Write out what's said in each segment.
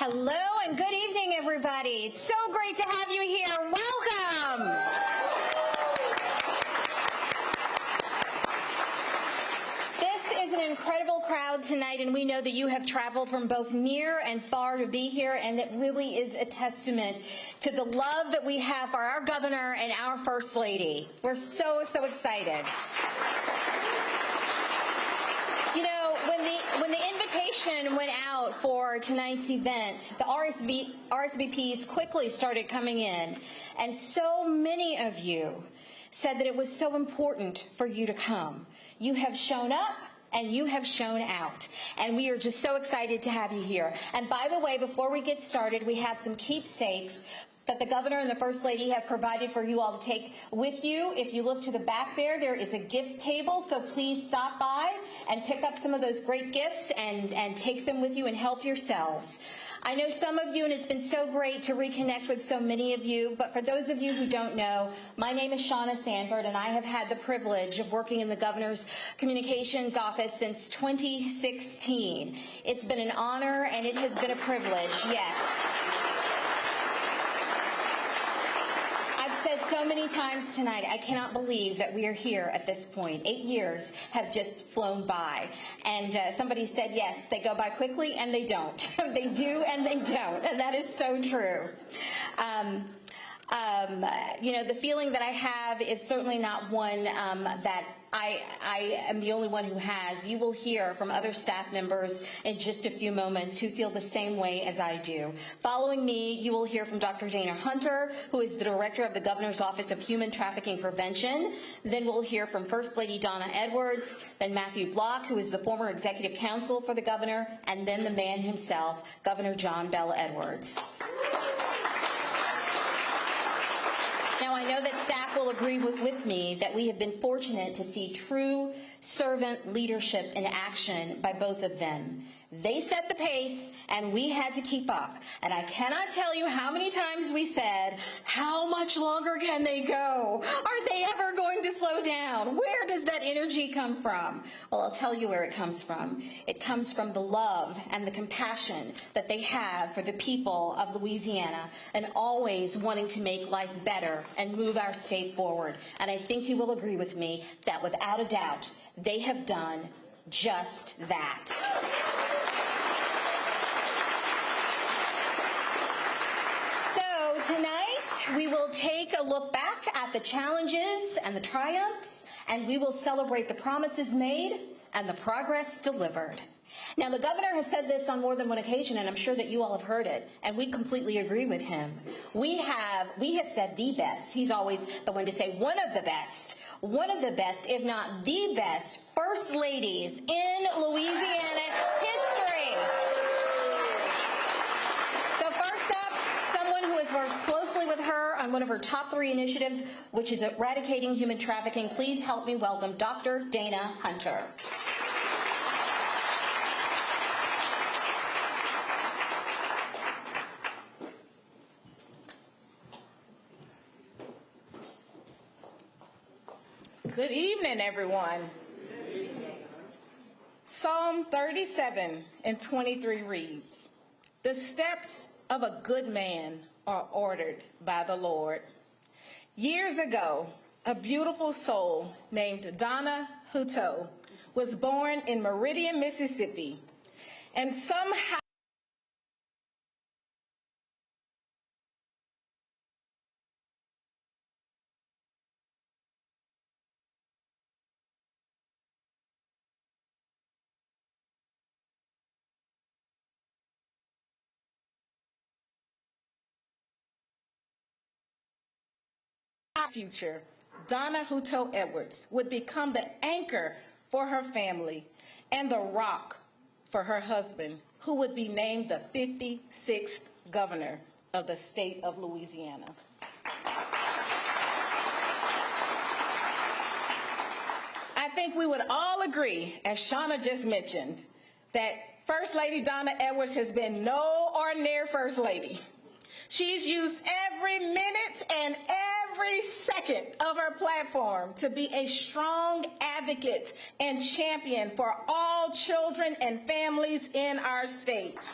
Hello and good evening, everybody. It's so great to have you here. Welcome. This is an incredible crowd tonight, and we know that you have traveled from both near and far to be here, and it really is a testament to the love that we have for our governor and our First Lady. We're so excited. You know, when the invitation went out for tonight's event, the RSVPs quickly started coming in, and so many of you said that it was so important for you to come. You have shown up and you have shown out, and we are just so excited to have you here. And by the way, before we get started, we have some keepsakes that the governor and the First Lady have provided for you all to take with you. If you look to the back there is a gift table, so please stop by and pick up some of those great gifts and take them with you and help yourselves. I know some of you, and it's been so great to reconnect with so many of you, but for those of you who don't know, my name is Shauna Sanford, and I have had the privilege of working in the governor's communications office since 2016. It's been an honor, and it has been a privilege, yes. So many times tonight, I cannot believe that we are here at this point. 8 years have just flown by. And somebody said, yes, they go by quickly, and they don't. They do, and they don't. And that is so true. You know, the feeling that I have is certainly not one that I am the only one who has. You will hear from other staff members in just a few moments who feel the same way as I do. Following me, you will hear from Dr. Dana Hunter, who is the Director of the Governor's Office of Human Trafficking Prevention. Then we'll hear from First Lady Donna Edwards, then Matthew Block, who is the former Executive Counsel for the Governor, and then the man himself, Governor John Bel Edwards. Now, I know that staff will agree with me that we have been fortunate to see true servant leadership in action by both of them. They set the pace, and we had to keep up. And I cannot tell you how many times we said, how much longer can they go? Are they ever going to slow down? Where does that energy come from? Well, I'll tell you where it comes from. It comes from the love and the compassion that they have for the people of Louisiana, and always wanting to make life better and move our state forward. And I think you will agree with me that without a doubt, they have done just that. Tonight, we will take a look back at the challenges and the triumphs, and we will celebrate the promises made and the progress delivered. Now, the governor has said this on more than one occasion, and I'm sure that you all have heard it, and we completely agree with him. We have said the best. He's always the one to say one of the best, if not the best, First Ladies in Louisiana history. Who has worked closely with her on one of her top 3 initiatives, which is eradicating human trafficking. Please help me welcome Dr. Dana Hunter. Good evening, everyone. Psalm 37 and 23 reads, "The steps of a good man are ordered by the Lord." Years ago, a beautiful soul named Donna Hutto was born in Meridian, Mississippi, and somehow future, Donna Hutto Edwards would become the anchor for her family and the rock for her husband, who would be named the 56th governor of the state of Louisiana. I think we would all agree, as Shauna just mentioned, that First Lady Donna Edwards has been no ordinary First Lady. She's used every minute and every second of her platform to be a strong advocate and champion for all children and families in our state.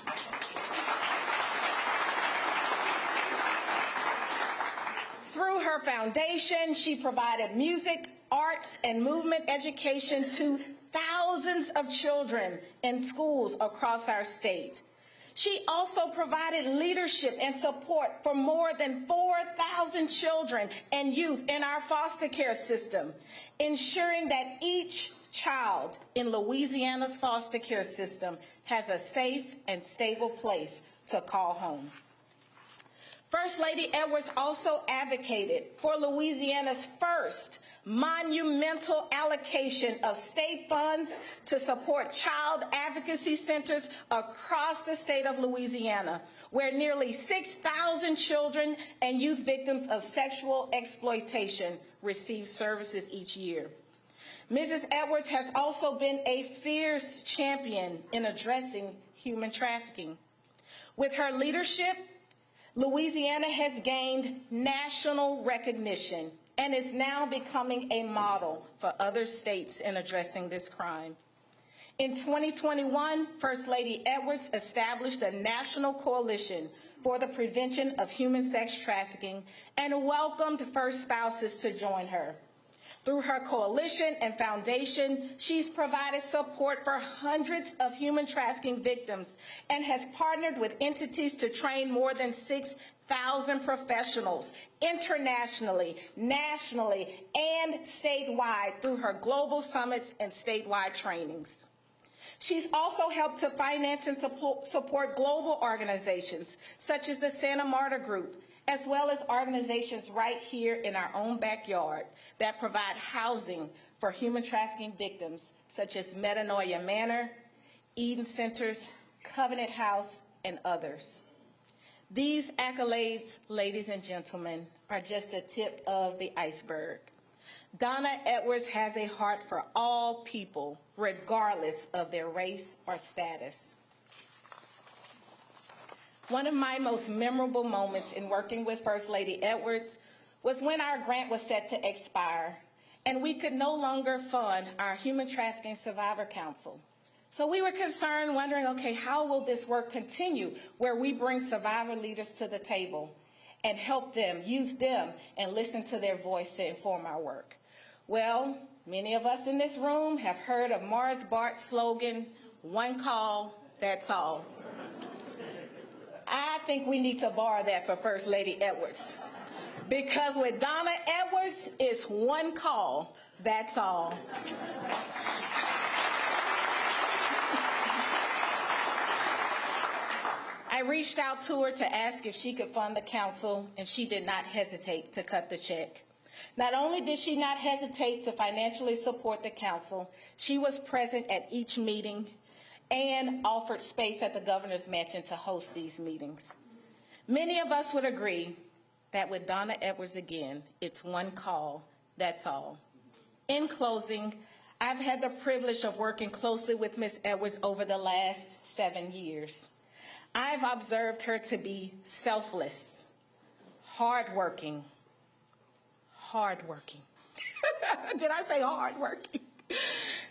Through her foundation, she provided music, arts, and movement education to thousands of children in schools across our state. She also provided leadership and support for more than 4,000 children and youth in our foster care system, ensuring that each child in Louisiana's foster care system has a safe and stable place to call home. First Lady Edwards also advocated for Louisiana's first monumental allocation of state funds to support child advocacy centers across the state of Louisiana, where nearly 6,000 children and youth victims of sexual exploitation receive services each year. Mrs. Edwards has also been a fierce champion in addressing human trafficking. With her leadership, Louisiana has gained national recognition and is now becoming a model for other states in addressing this crime. In 2021, First Lady Edwards established a national coalition for the prevention of human sex trafficking and welcomed first spouses to join her. Through her coalition and foundation, she's provided support for hundreds of human trafficking victims and has partnered with entities to train more than 6,000 professionals internationally, nationally, and statewide through her global summits and statewide trainings. She's also helped to finance and support global organizations such as the Santa Marta Group, as well as organizations right here in our own backyard that provide housing for human trafficking victims, such as Metanoia Manor, Eden Centers, Covenant House, and others. These accolades, ladies and gentlemen, are just the tip of the iceberg. Donna Edwards has a heart for all people, regardless of their race or status. One of my most memorable moments in working with First Lady Edwards was when our grant was set to expire and we could no longer fund our Human Trafficking Survivor Council. So we were concerned, wondering, okay, how will this work continue where we bring survivor leaders to the table and help them, use them, and listen to their voice to inform our work? Well, many of us in this room have heard of Morris Bart's slogan, "One call, that's all." I think we need to borrow that for First Lady Edwards. Because with Donna Edwards, it's one call, that's all. I reached out to her to ask if she could fund the council, and she did not hesitate to cut the check. Not only did she not hesitate to financially support the council, she was present at each meeting and offered space at the governor's mansion to host these meetings. Many of us would agree that with Donna Edwards again, it's one call, that's all. In closing, I've had the privilege of working closely with Ms. Edwards over the last 7 years. I've observed her to be selfless, hardworking. Did I say hardworking?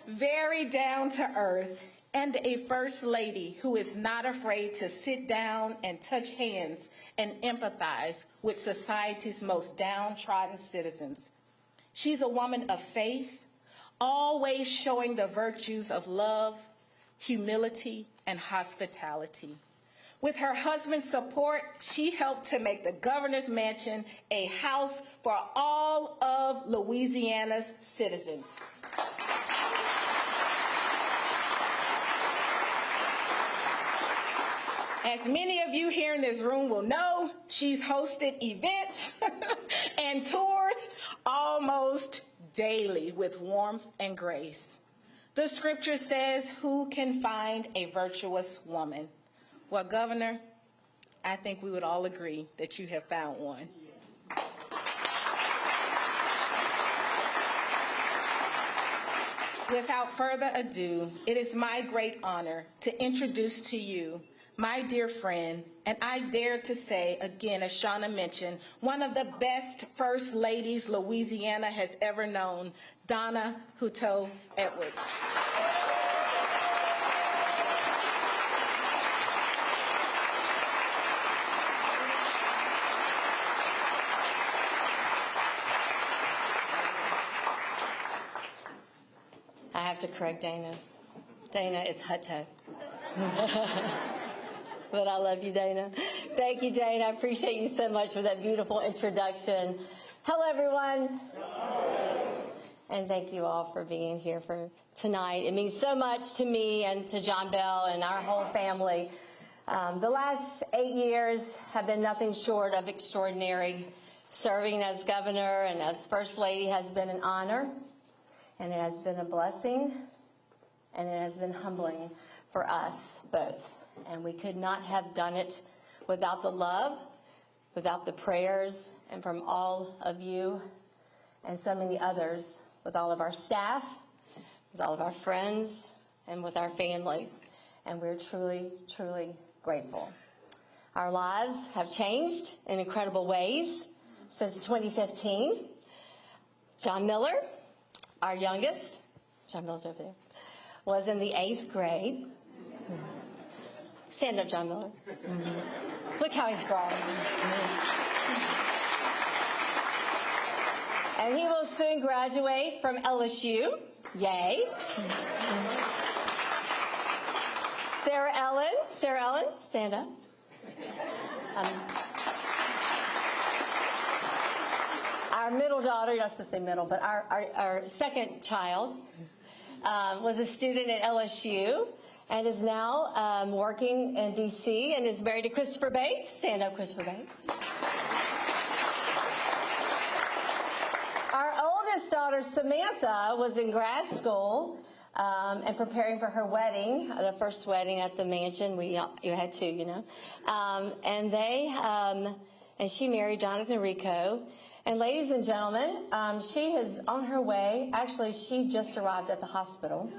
Very down to earth, and a First Lady who is not afraid to sit down and touch hands and empathize with society's most downtrodden citizens. She's a woman of faith, always showing the virtues of love, humility, and hospitality. With her husband's support, she helped to make the governor's mansion a house for all of Louisiana's citizens. As many of you here in this room will know, she's hosted events and tours almost daily with warmth and grace. The scripture says, "Who can find a virtuous woman?" Well, Governor, I think we would all agree that you have found one. Without further ado, it is my great honor to introduce to you my dear friend, and I dare to say, again, as Shauna mentioned, one of the best First Ladies Louisiana has ever known, Donna Hutto Edwards. have to correct Dana. Dana, it's Hutto. But I love you, Dana. Thank you, Dana. I appreciate you so much for that beautiful introduction. Hello, everyone. And thank you all for being here for tonight. It means so much to me and to John Bell and our whole family. The last 8 years have been nothing short of extraordinary. Serving as governor and as First Lady has been an honor, and it has been a blessing, and it has been humbling for us both. And we could not have done it without the love, without the prayers, and from all of you and so many others, with all of our staff, with all of our friends, and with our family. And we're truly, truly grateful. Our lives have changed in incredible ways since 2015. John Miller, our youngest, John Miller's over there, was in the 8th grade. Stand up, John Miller. Look how he's grown. And he will soon graduate from LSU. Yay. Sarah Ellen, stand up. Our middle daughter, you're not supposed to say middle, but our second child was a student at LSU and is now working in D.C. and is married to Christopher Bates. Stand up, Christopher Bates. Our oldest daughter, Samantha, was in grad school and preparing for her wedding, the first wedding at the mansion. You had two, you know. And she married Jonathan Rico. And ladies and gentlemen, she is on her way. Actually, she just arrived at the hospital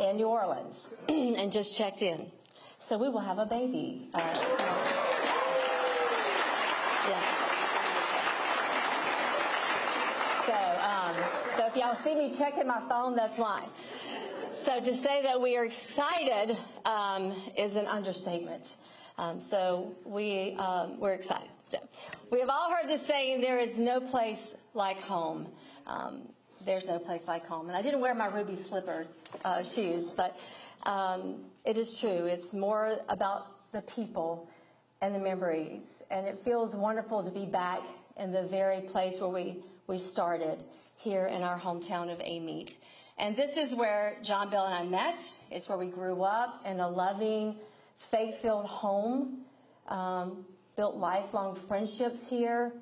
in New Orleans and just checked in. So we will have a baby. Yeah. So if y'all see me checking my phone, that's why. So to say that we are excited is an understatement. So we're excited. So we have all heard this saying, there is no place like home. There's no place like home. And I didn't wear my ruby slippers, shoes, but it is true. It's more about the people and the memories. And it feels wonderful to be back in the very place where we started, here in our hometown of Amite. And this is where John Bell and I met. It's where we grew up in a loving, faith-filled home, built lifelong friendships here,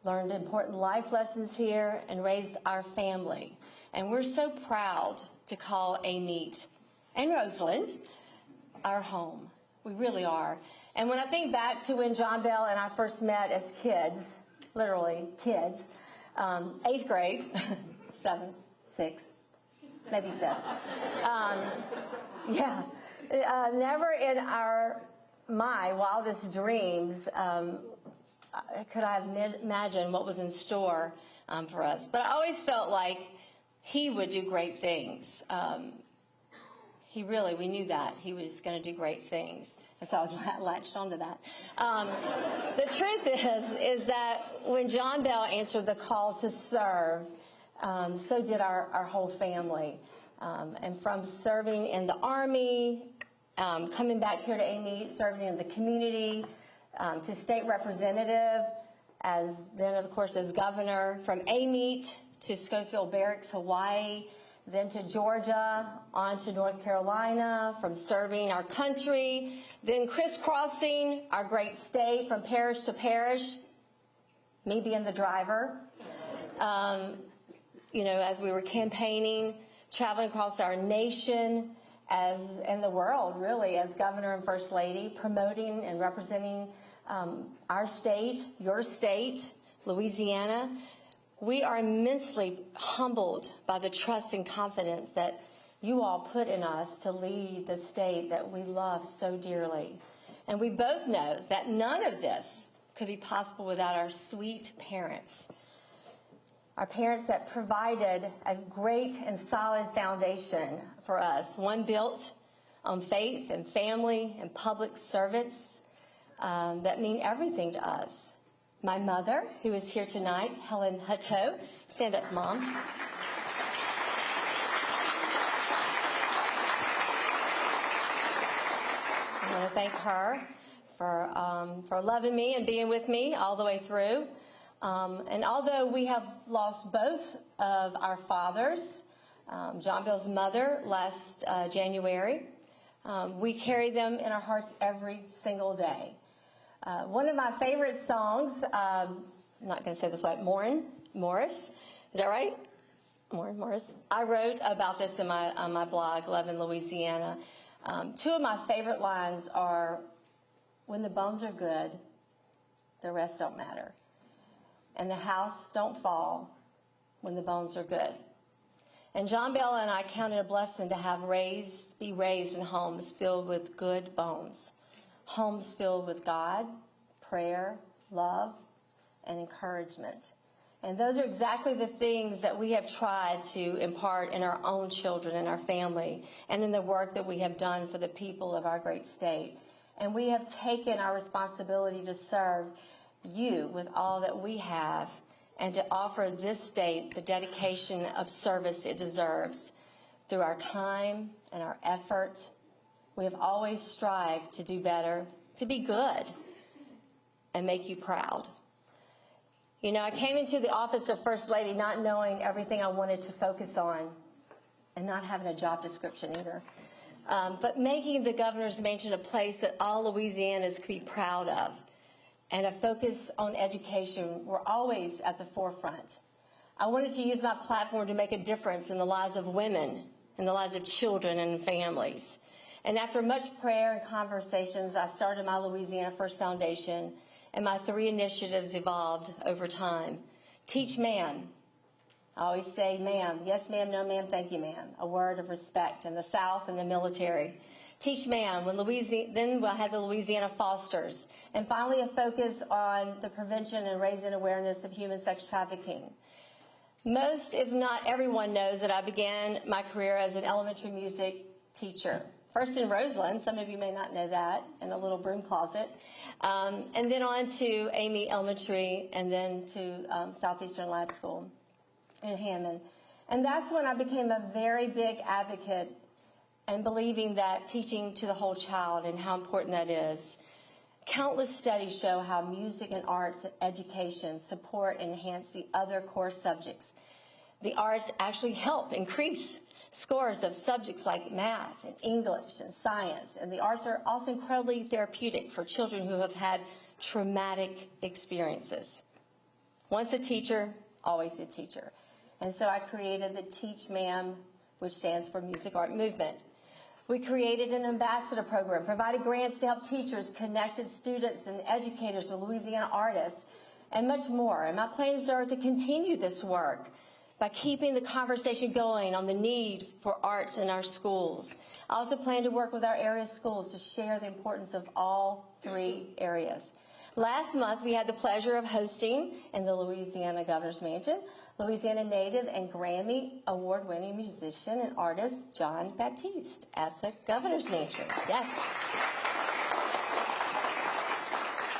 learned important life lessons here, and raised our family. And we're so proud to call Amite and Roseland our home. We really are. And when I think back to when John Bell and I first met as kids, literally kids, 8th grade, 7th, 6th, maybe 5th. Never in my wildest dreams could I have imagined what was in store for us. But I always felt like he would do great things. We knew that he was going to do great things. And so I was latched onto that. The truth is that when John Bell answered the call to serve, so did our whole family. And from serving in the Army, coming back here to Amite, serving in the community, to state representative, then of course as governor, from Amite to Schofield Barracks, Hawaii, then to Georgia, on to North Carolina, from serving our country, then crisscrossing our great state from parish to parish, me being the driver, as we were campaigning, traveling across our nation, as in the world, really, as governor and first lady, promoting and representing our state, your state, Louisiana. We are immensely humbled by the trust and confidence that you all put in us to lead the state that we love so dearly. And we both know that none of this could be possible without our sweet parents. Our parents that provided a great and solid foundation for us, one built on faith and family and public service that mean everything to us. My mother, who is here tonight, Helen Hutto. Stand up, Mom. want to thank her for loving me and being with me all the way through. And although we have lost both of our fathers, John Bill's mother last January, we carry them in our hearts every single day. One of my favorite songs, I'm not going to say this right, Morris, is that right? Morris. I wrote about this on my blog, Love in Louisiana. Two of my favorite lines are, when the bones are good, the rest don't matter. And the house don't fall when the bones are good. And John Bell and I count it a blessing to be raised in homes filled with good bones. Homes filled with God, prayer, love, and encouragement. And those are exactly the things that we have tried to impart in our own children and our family and in the work that we have done for the people of our great state. And we have taken our responsibility to serve you with all that we have and to offer this state the dedication of service it deserves. Through our time and our effort, we have always strived to do better, to be good, and make you proud. You know, I came into the office of First Lady not knowing everything I wanted to focus on and not having a job description either. But making the Governor's Mansion a place that all Louisianans could be proud of and a focus on education were always at the forefront. I wanted to use my platform to make a difference in the lives of women, in the lives of children and families. And after much prayer and conversations, I started my Louisiana First Foundation, and my 3 initiatives evolved over time. Teach ma'am. I always say ma'am. Yes, ma'am, no, ma'am, thank you, ma'am. A word of respect in the South and the military. Teach ma'am. Then I had the Louisiana Fosters. And finally, a focus on the prevention and raising awareness of human sex trafficking. Most, if not everyone, knows that I began my career as an elementary music teacher. First in Roseland, some of you may not know that, in a little broom closet, and then on to Amite Elementary, and then to Southeastern Lab School in Hammond. And that's when I became a very big advocate and believing that teaching to the whole child and how important that is. Countless studies show how music and arts and education support and enhance the other core subjects. The arts actually help increase scores of subjects like math and English and science, and the arts are also incredibly therapeutic for children who have had traumatic experiences. Once a teacher, always a teacher. And so I created the Teach Ma'am, which stands for Music Art Movement. We created an ambassador program, provided grants to help teachers, connected students and educators with Louisiana artists, and much more. And my plans are to continue this work by keeping the conversation going on the need for arts in our schools. I also plan to work with our area schools to share the importance of all 3 areas. Last month, we had the pleasure of hosting in the Louisiana Governor's Mansion, Louisiana native and Grammy award-winning musician and artist John Baptiste at the Governor's Mansion. Yes.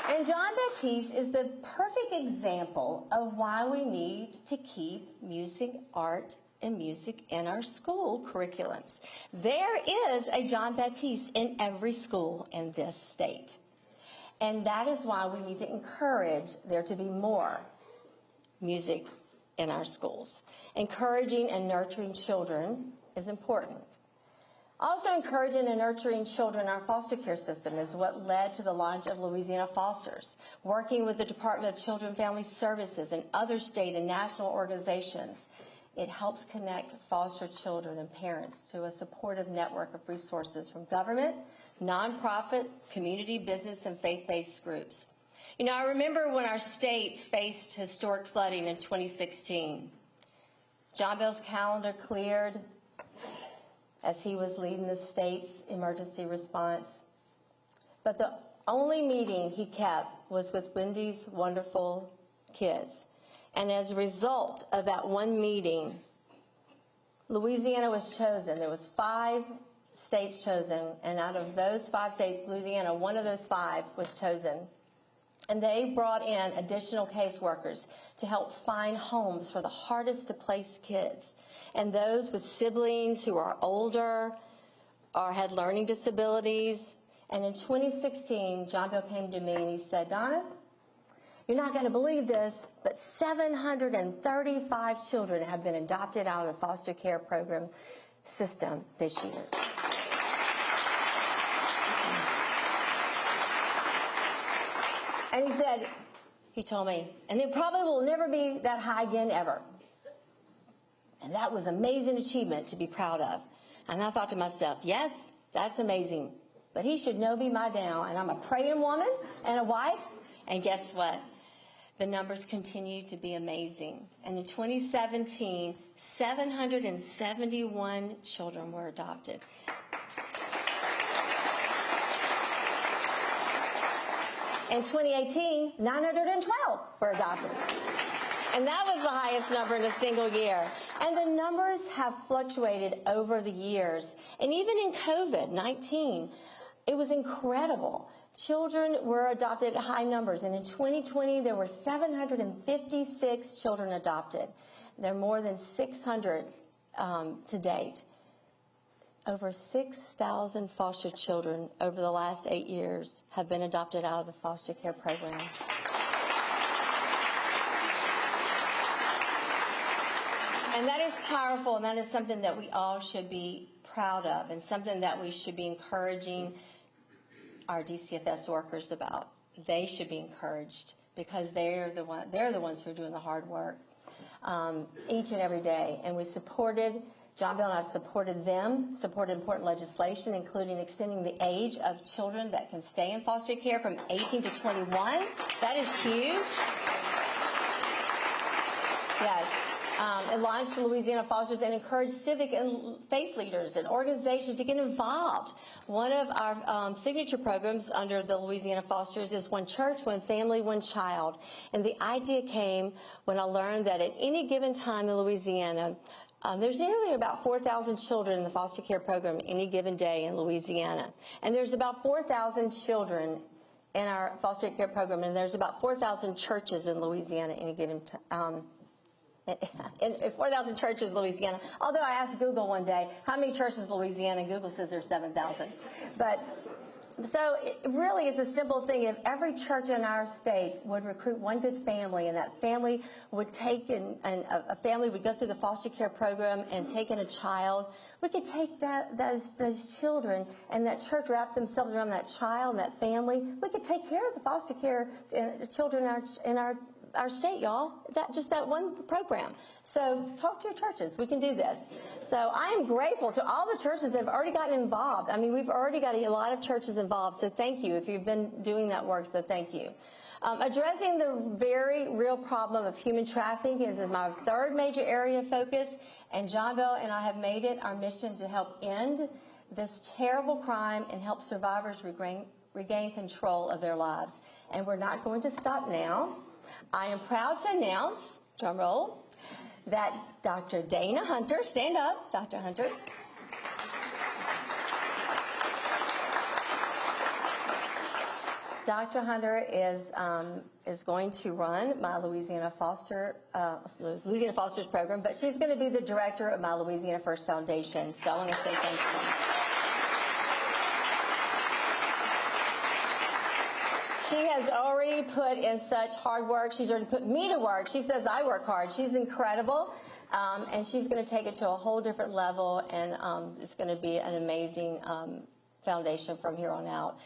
And John Baptiste is the perfect example of why we need to keep music, art, and music in our school curriculums. There is a John Baptiste in every school in this state. And that is why we need to encourage there to be more music in our schools. Encouraging and nurturing children is important. Also encouraging and nurturing children in our foster care system is what led to the launch of Louisiana Fosters, working with the Department of Children and Family Services and other state and national organizations. It helps connect foster children and parents to a supportive network of resources from government, nonprofit, community, business, and faith-based groups. You know, I remember when our state faced historic flooding in 2016. John Bell's calendar cleared as he was leading the state's emergency response. But the only meeting he kept was with Wendy's wonderful kids. And as a result of that one meeting, Louisiana was chosen. There was 5 states chosen, and out of those 5 states, Louisiana, one of those 5 was chosen. And they brought in additional caseworkers to help find homes for the hardest to place kids and those with siblings who are older or had learning disabilities And in 2016, John Bill came to me and he said, Donna, you're not going to believe this, but 735 children have been adopted out of the foster care program system this year. And he said, he told me, and it probably will never be that high again ever. And that was an amazing achievement to be proud of. And I thought to myself, yes, that's amazing. But he should know me by now. And I'm a praying woman and a wife. And guess what? The numbers continue to be amazing. And in 2017, 771 children were adopted. In 2018, 912 were adopted. And that was the highest number in a single year. And the numbers have fluctuated over the years. And even in COVID-19, it was incredible. Children were adopted at high numbers. And in 2020, there were 756 children adopted. There are more than 600 to date. Over 6,000 foster children over the last 8 years have been adopted out of the foster care program. And that is powerful, and that is something that we all should be proud of, and something that we should be encouraging our DCFS workers about. They should be encouraged because they're the ones who are doing the hard work each and every day. And we supported. John Bill and I supported important legislation, including extending the age of children that can stay in foster care from 18 to 21. That is huge. Yes. It launched the Louisiana Fosters and encouraged civic and faith leaders and organizations to get involved. One of our signature programs under the Louisiana Fosters is One Church, One Family, One Child. And the idea came when I learned that at any given time in Louisiana, there's nearly about 4,000 children in the foster care program any given day in Louisiana. And there's about 4,000 children in our foster care program, and there's about 4,000 churches in Louisiana any given time. In 4,000 churches in Louisiana. Although I asked Google one day, how many churches in Louisiana? And Google says there's 7,000. But so it really is a simple thing. If every church in our state would recruit one good family, and that family would take and a family would go through the foster care program and take in a child, we could take those children and that church wrap themselves around that child and that family. We could take care of the foster care children in our state, y'all. That one program. So talk to your churches. We can do this. So I am grateful to all the churches that have already gotten involved. I mean, we've already got a lot of churches involved. So thank you if you've been doing that work. So thank you. Addressing the very real problem of human trafficking is my third major area of focus. And John Bell and I have made it our mission to help end this terrible crime and help survivors regain control of their lives. And we're not going to stop now. I am proud to announce, drum roll, that Dr. Dana Hunter, stand up, Dr. Hunter. Dr. Hunter is going to run my Louisiana Fosters program, but she's going to be the director of my Louisiana First Foundation. So I want to say thank you. She has already put in such hard work. She's already put me to work. She says I work hard. She's incredible, and she's going to take it to a whole different level, and it's going to be an amazing foundation from here on out.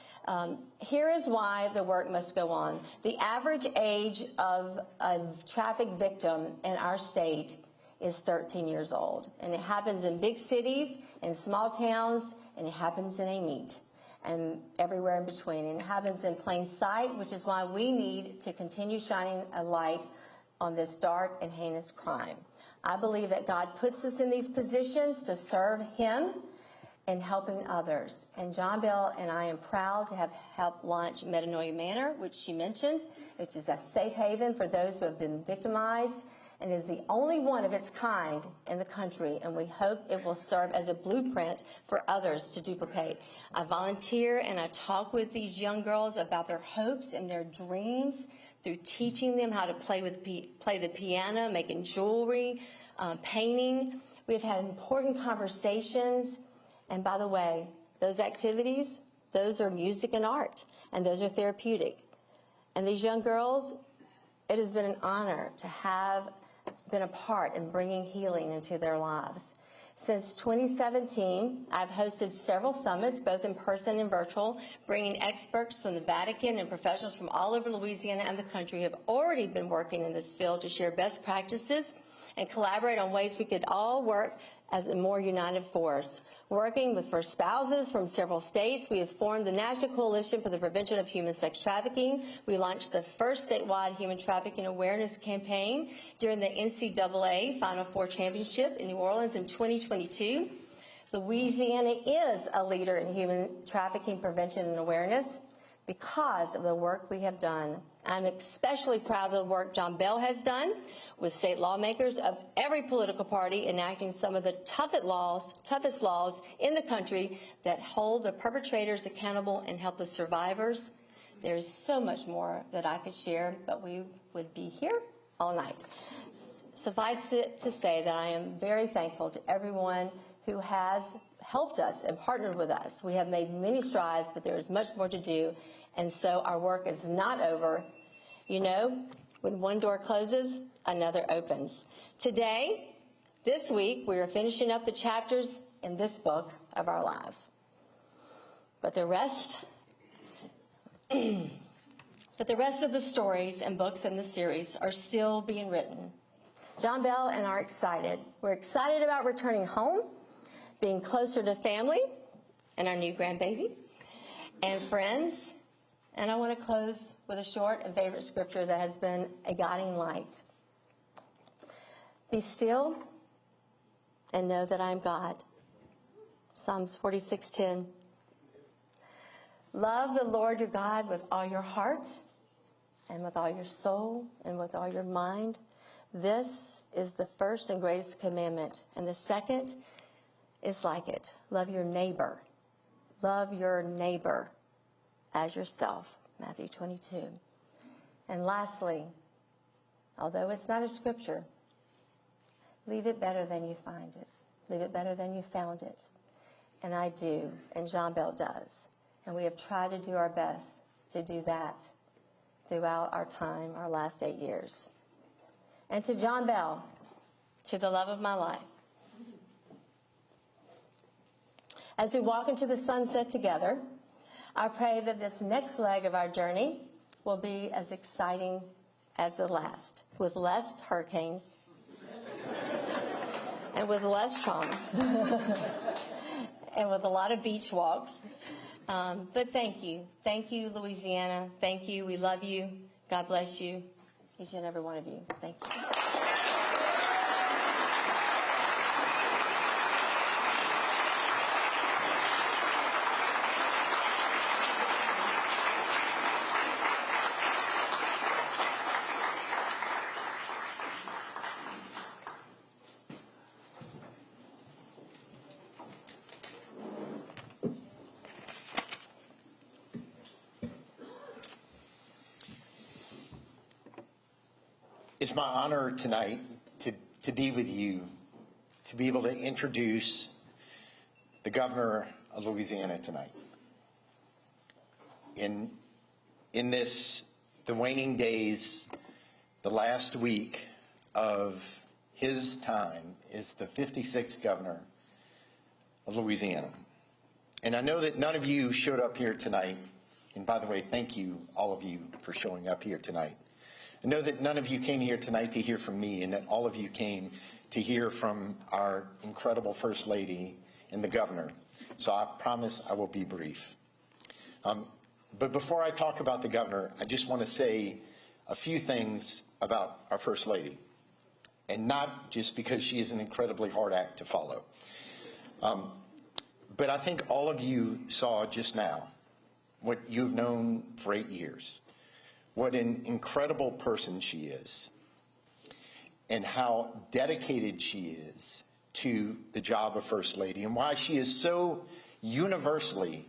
Here is why the work must go on. The average age of a traffic victim in our state is 13 years old, and it happens in big cities, in small towns, and it happens in Amite, and everywhere in between. And it happens in plain sight, which is why we need to continue shining a light on this dark and heinous crime. I believe that God puts us in these positions to serve Him and helping others. And John Bell and I am proud to have helped launch Metanoia Manor, which she mentioned, which is a safe haven for those who have been victimized, and is the only one of its kind in the country, and we hope it will serve as a blueprint for others to duplicate. I volunteer and I talk with these young girls about their hopes and their dreams through teaching them how to play the piano, making jewelry, painting. We've had important conversations, and by the way, those activities Those are music and art, and those are therapeutic. And these young girls, it has been an honor to have been a part in bringing healing into their lives. Since 2017, I've hosted several summits, both in person and virtual, bringing experts from the Vatican and professionals from all over Louisiana and the country who have already been working in this field to share best practices and collaborate on ways we could all work as a more united force. Working with first spouses from several states, we have formed the National Coalition for the Prevention of Human Sex Trafficking. We launched the first statewide human trafficking awareness campaign during the NCAA Final Four Championship in New Orleans in 2022. Louisiana is a leader in human trafficking prevention and awareness because of the work we have done. I'm especially proud of the work John Bell has done with state lawmakers of every political party enacting some of the toughest laws in the country that hold the perpetrators accountable and help the survivors. There's so much more that I could share, but we would be here all night. Suffice it to say that I am very thankful to everyone who has helped us and partnered with us. We have made many strides, but there is much more to do, and so our work is not over. You know, when one door closes, another opens. Today, this week, we are finishing up the chapters in this book of our lives. But the rest of the stories and books in the series are still being written. John Bell and I are excited. We're excited about returning home, being closer to family and our new grandbaby and friends. And I want to close with a short and favorite scripture that has been a guiding light. Be still and know that I am God. Psalms 46:10. Love the Lord your God with all your heart and with all your soul and with all your mind. This is the first and greatest commandment. And the second is like it. Love your neighbor. Love your neighbor as yourself. Matthew 22. And lastly, although it's not a scripture, leave it better than you find it. Leave it better than you found it. And I do, and John Bell does. And we have tried to do our best to do that throughout our time, our last 8 years. And to John Bell, to the love of my life, as we walk into the sunset together, I pray that this next leg of our journey will be as exciting as the last, with less hurricanes and with less trauma and with a lot of beach walks. But thank you. Thank you, Louisiana. Thank you. We love you. God bless you, each and every one of you. Thank you. It's my honor tonight to be with you, to be able to introduce the governor of Louisiana tonight. In this, the waning days, the last week of his time is the 56th governor of Louisiana. And I know that none of you showed up here tonight. And by the way, thank you, all of you, for showing up here tonight. I know that none of you came here tonight to hear from me, and that all of you came to hear from our incredible First Lady and the Governor. So I promise I will be brief. But before I talk about the Governor, I just want to say a few things about our First Lady, and not just because she is an incredibly hard act to follow. But I think all of you saw just now what you've known for 8 years. What an incredible person she is, and how dedicated she is to the job of First Lady, and why she is so universally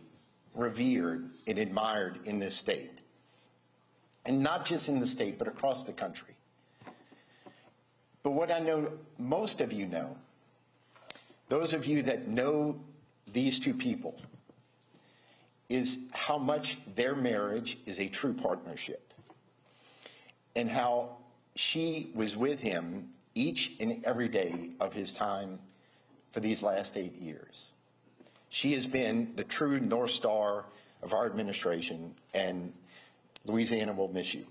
revered and admired in this state. And not just in the state, but across the country. But what I know most of you know, those of you that know these two people, is how much their marriage is a true partnership, and how she was with him each and every day of his time for these last 8 years. She has been the true North Star of our administration, and Louisiana will miss you.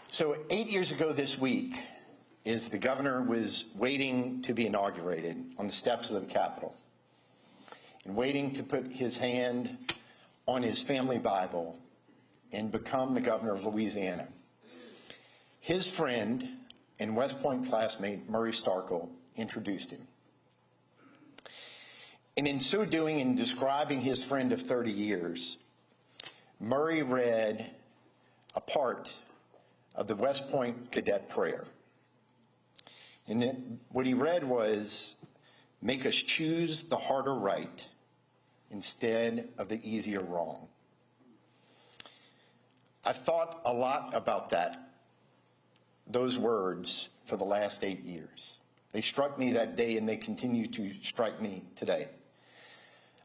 So 8 years ago this week, as the governor was waiting to be inaugurated on the steps of the Capitol and waiting to put his hand on his family Bible and become the governor of Louisiana, his friend and West Point classmate Murray Starkle introduced him. And in so doing, in describing his friend of 30 years, Murray read a part of the West Point Cadet Prayer. And what he read was, "Make us choose the harder right instead of the easier wrong." I've thought a lot about those words for the last 8 years. They struck me that day, and they continue to strike me today.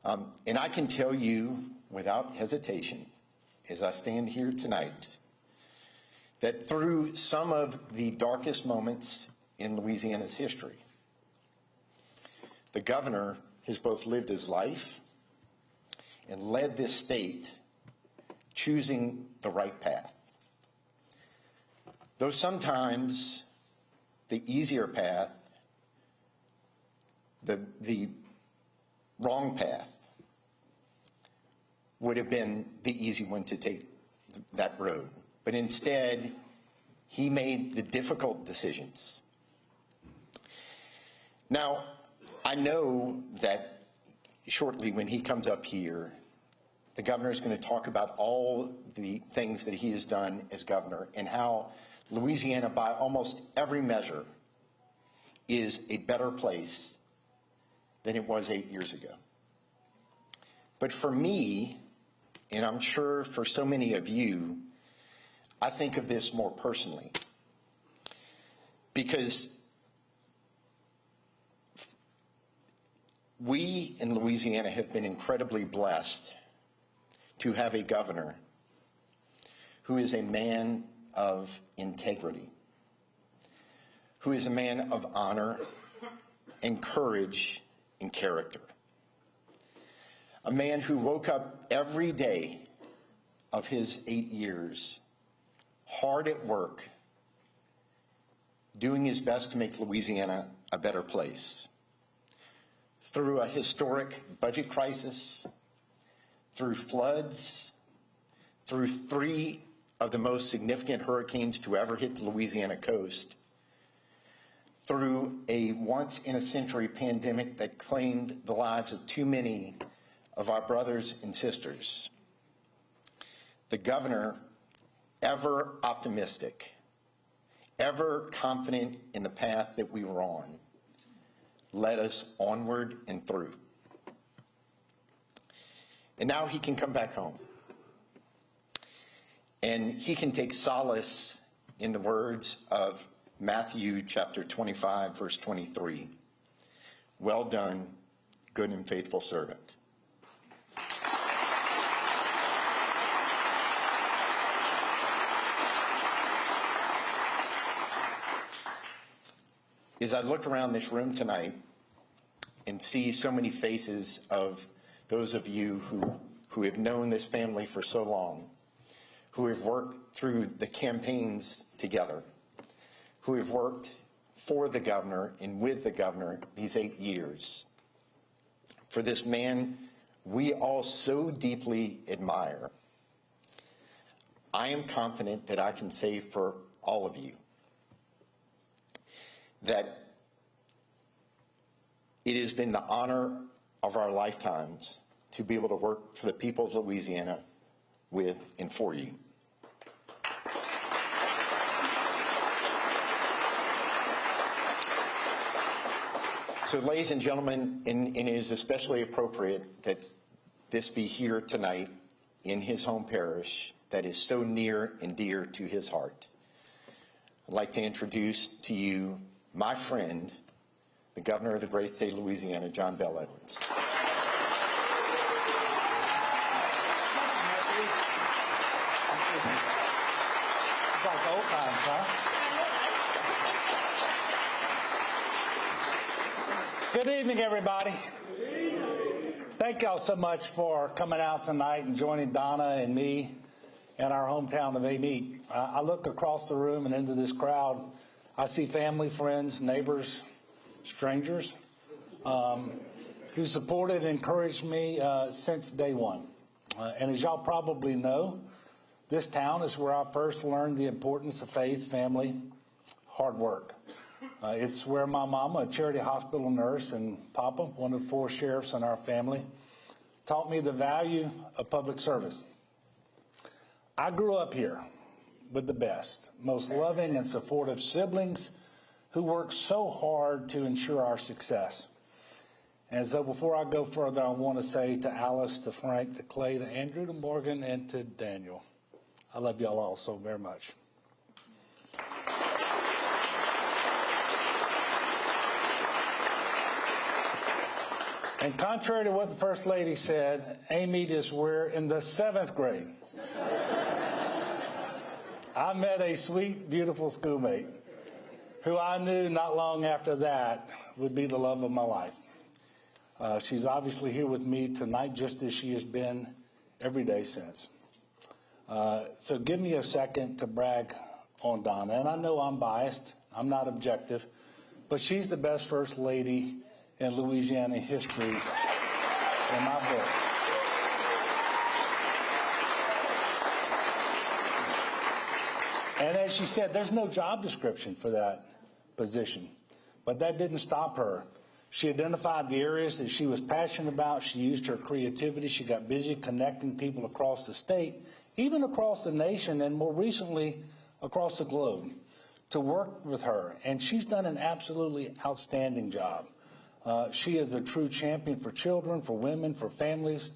And I can tell you without hesitation, as I stand here tonight, that through some of the darkest moments in Louisiana's history, the governor has both lived his life and led this state choosing the right path. Though sometimes the easier path, the wrong path, would have been the easy one to take that road. But instead, he made the difficult decisions. Now, I know that shortly when he comes up here, the governor is going to talk about all the things that he has done as governor and how Louisiana, by almost every measure, is a better place than it was 8 years ago. But for me, and I'm sure for so many of you, I think of this more personally, because we in Louisiana have been incredibly blessed to have a governor who is a man of integrity, who is a man of honor and courage and character, a man who woke up every day of his 8 years hard at work, doing his best to make Louisiana a better place. Through a historic budget crisis, through floods, through 3 of the most significant hurricanes to ever hit the Louisiana coast, through a once-in-a-century pandemic that claimed the lives of too many of our brothers and sisters. The governor, ever optimistic, ever confident in the path that we were on, led us onward and through. And now he can come back home. And he can take solace in the words of Matthew chapter 25, verse 23. "Well done, good and faithful servant." As I look around this room tonight and see so many faces of those of you who have known this family for so long, who have worked through the campaigns together, who have worked for the governor and with the governor these 8 years, for this man we all so deeply admire, I am confident that I can say for all of you that it has been the honor of our lifetimes to be able to work for the people of Louisiana with and for you. So, ladies and gentlemen, and it is especially appropriate that this be here tonight in his home parish that is so near and dear to his heart. I'd like to introduce to you my friend, the governor of the great state of Louisiana, John Bel Edwards. It's like old times, huh? Good evening, everybody. Thank y'all so much for coming out tonight and joining Donna and me in our hometown of Amite. I look across the room and into this crowd. I see family, friends, neighbors, strangers who supported and encouraged me since day one. And as y'all probably know, this town is where I first learned the importance of faith, family, hard work. It's where my mama, a charity hospital nurse, and Papa, one of 4 sheriffs in our family, taught me the value of public service. I grew up here with the best, most loving and supportive siblings who worked so hard to ensure our success. And so before I go further, I want to say to Alice, to Frank, to Clay, to Andrew, to Morgan, and to Daniel, I love y'all all so very much. And contrary to what the First Lady said, Amite is where in the 7th grade, I met a sweet, beautiful schoolmate who I knew not long after that would be the love of my life. She's obviously here with me tonight, just as she has been every day since. So give me a second to brag on Donna. And I know I'm biased. I'm not objective. But she's the best First Lady in Louisiana history in my book. And as she said, there's no job description for that position. But that didn't stop her. She identified the areas that she was passionate about. She used her creativity. She got busy connecting people across the state, even across the nation, and more recently, across the globe, to work with her. And she's done an absolutely outstanding job. She is a true champion for children, for women, for families,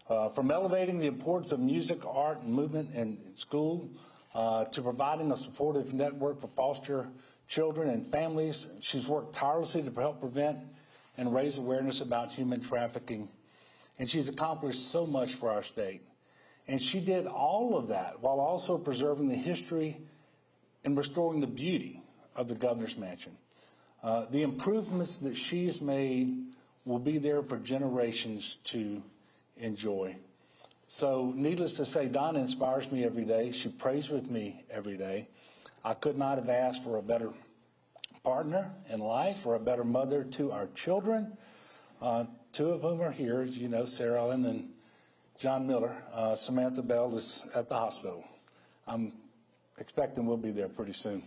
from elevating the importance of music, art, and movement in school, to providing a supportive network for foster children and families. She's worked tirelessly to help prevent and raise awareness about human trafficking. And she's accomplished so much for our state. And she did all of that while also preserving the history and restoring the beauty of the governor's mansion. The improvements that she's made will be there for generations to enjoy. So needless to say, Donna inspires me every day. She prays with me every day. I could not have asked for a better partner in life or a better mother to our children, 2 of whom are here, as you know, Sarah Ellen and John Miller. Samantha Bell is at the hospital. I'm expecting we'll be there pretty soon.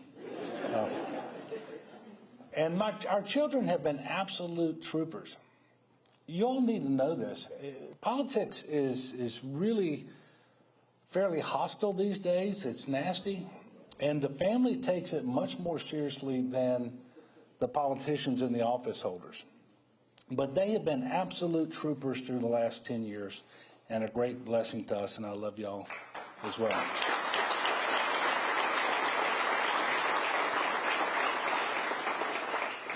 And our children have been absolute troopers. You all need to know this. Politics is really fairly hostile these days. It's nasty. And the family takes it much more seriously than the politicians and the office holders. But they have been absolute troopers through the last 10 years and a great blessing to us, and I love y'all as well.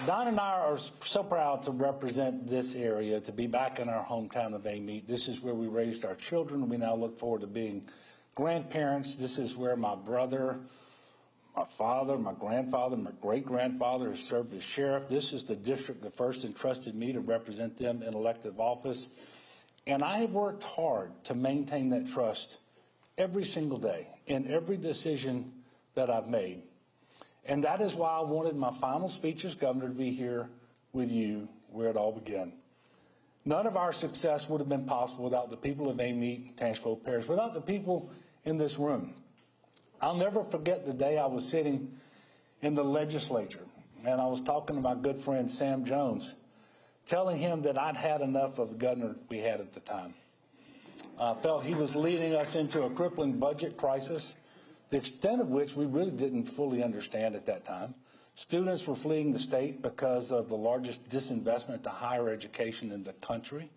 Don and I are so proud to represent this area, to be back in our hometown of Amite. This is where we raised our children. We now look forward to being grandparents. This is where my brother, my father, my grandfather, my great-grandfather has served as sheriff. This is the district that first entrusted me to represent them in elective office. And I have worked hard to maintain that trust every single day in every decision that I've made. And that is why I wanted my final speech as governor to be here with you where it all began. None of our success would have been possible without the people of Amite, Tangipahoa Parish, without the people in this room. I'll never forget the day I was sitting in the legislature and I was talking to my good friend Sam Jones, telling him that I'd had enough of the governor we had at the time. I felt he was leading us into a crippling budget crisis, the extent of which we really didn't fully understand at that time. Students were fleeing the state because of the largest disinvestment to higher education in the country.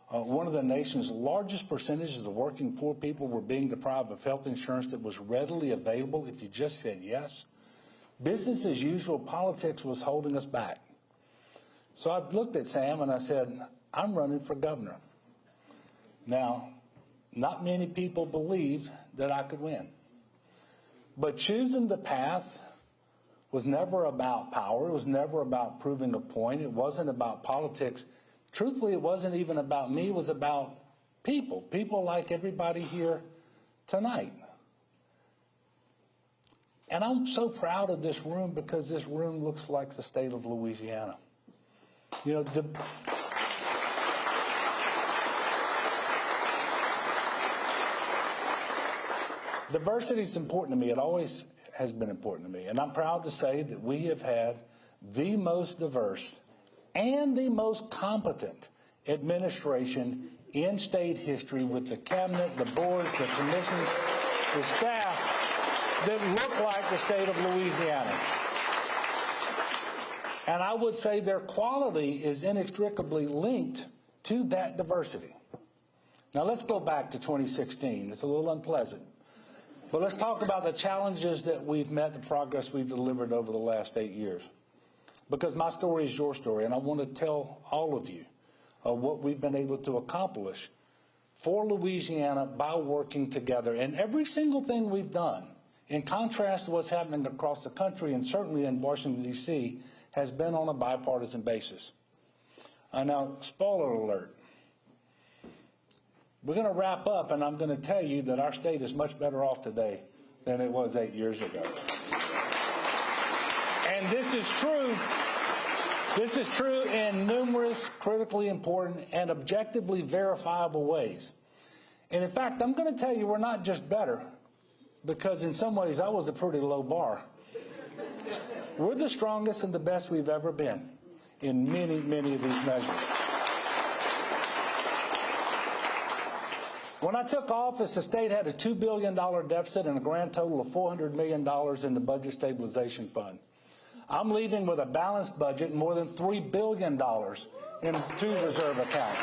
One of the nation's largest percentages of working poor people were being deprived of health insurance that was readily available if you just said yes. Business as usual politics was holding us back. So I looked at Sam and I said, I'm running for governor. Now, not many people believed that I could win. But choosing the path was never about power. It was never about proving a point. It wasn't about politics. Truthfully, it wasn't even about me. It was about people like everybody here tonight. And I'm so proud of this room because this room looks like the state of Louisiana. You know, diversity is important to me. It always has been important to me. And I'm proud to say that we have had the most diverse and the most competent administration in state history, with the cabinet, the boards, the commissions, the staff that look like the state of Louisiana. And I would say their quality is inextricably linked to that diversity. Now let's go back to 2016. It's a little unpleasant. But let's talk about the challenges that we've met, the progress we've delivered over the last 8 years. Because my story is your story, and I want to tell all of you what we've been able to accomplish for Louisiana by working together. And every single thing we've done, in contrast to what's happening across the country and certainly in Washington, D.C., has been on a bipartisan basis. Now, spoiler alert. We're going to wrap up, and I'm going to tell you that our state is much better off today than it was 8 years ago. And this is true. This is true in numerous critically important and objectively verifiable ways. And in fact, I'm going to tell you we're not just better, because in some ways that was a pretty low bar. We're the strongest and the best we've ever been in many, many of these measures. When I took office, the state had a $2 billion deficit and a grand total of $400 million in the Budget Stabilization Fund. I'm leaving with a balanced budget and more than $3 billion in 2 reserve accounts.